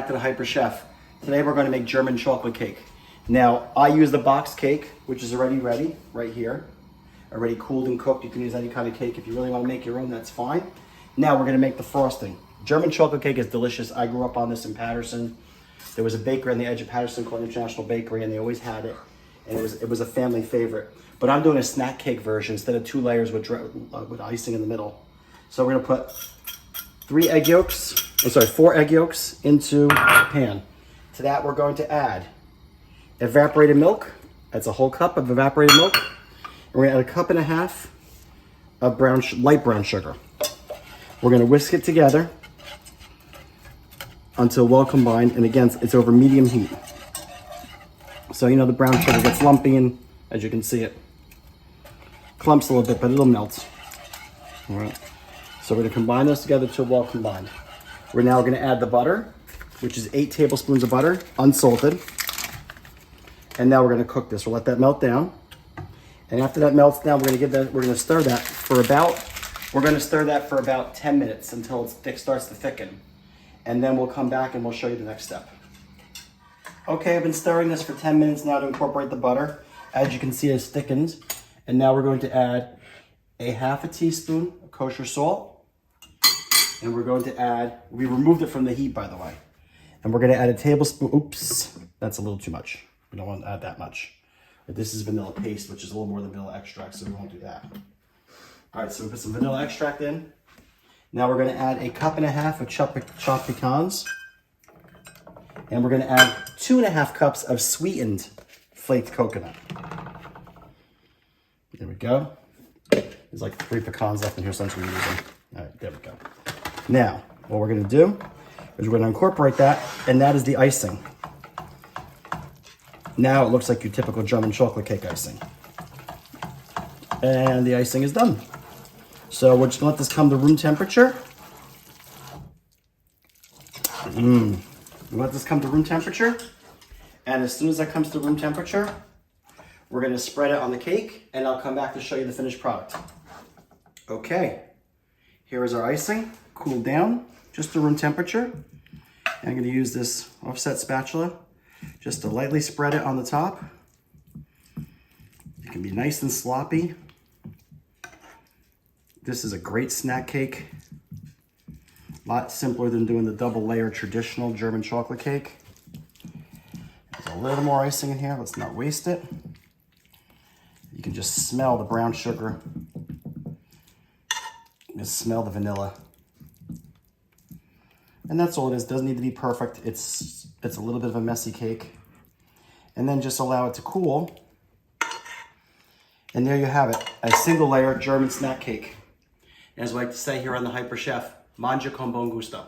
back to the Hyper Chef. Today we're going to make German chocolate cake. Now, I use the box cake, which is already ready, right here. Already cooled and cooked. You can use any kind of cake. If you really want to make your own, that's fine. Now we're going to make the frosting. German chocolate cake is delicious. I grew up on this in Patterson. There was a bakery on the edge of Patterson called International Bakery, and they always had it. And it was a family favorite. But I'm doing a snack cake version instead of 2 layers with icing in the middle. So we're going to put 4 egg yolks into a pan. To that, we're going to add evaporated milk. That's a whole cup of evaporated milk. And we're going to add 1.5 cups of light brown sugar. We're going to whisk it together until well combined. And again, it's over medium heat. So, you know, the brown sugar gets lumpy, and as you can see, it clumps a little bit, but it'll melt. All right. So we're going to combine those together till well combined. We're now going to add the butter, which is 8 tablespoons of butter, unsalted. And now we're going to cook this. We'll let that melt down. And after that melts down, we're going to stir that for about 10 minutes until it starts to thicken. And then we'll come back and we'll show you the next step. Okay, I've been stirring this for 10 minutes now to incorporate the butter. As you can see, it's thickened. And now we're going to add a 1/2 teaspoon of kosher salt. And we're going to add, we removed it from the heat, by the way. And we're going to add a tablespoon, oops, that's a little too much. We don't want to add that much. But this is vanilla paste, which is a little more than vanilla extract, so we won't do that. All right, so we put some vanilla extract in. Now we're going to add a 1.5 cups of chopped pecans. And we're going to add 2.5 cups of sweetened flaked coconut. There we go. There's like 3 pecans left in here, so I'm just going to use them. All right, there we go. Now, what we're going to do is we're going to incorporate that, and that is the icing. Now it looks like your typical German chocolate cake icing. And the icing is done. So we're just going to let this come to room temperature. We'll let this come to room temperature. And as soon as that comes to room temperature, we're going to spread it on the cake, and I'll come back to show you the finished product. Okay, here is our icing, cooled down just to room temperature. And I'm going to use this offset spatula just to lightly spread it on the top. It can be nice and sloppy. This is a great snack cake. A lot simpler than doing the double layer traditional German chocolate cake. There's a little more icing in here. Let's not waste it. You can just smell the brown sugar. Just smell the vanilla. And that's all it is. Doesn't need to be perfect. It's a little bit of a messy cake. And then just allow it to cool. And there you have it. A single layer German snack cake. As we like to say here on the Hyper Chef, mangia con buon gusto.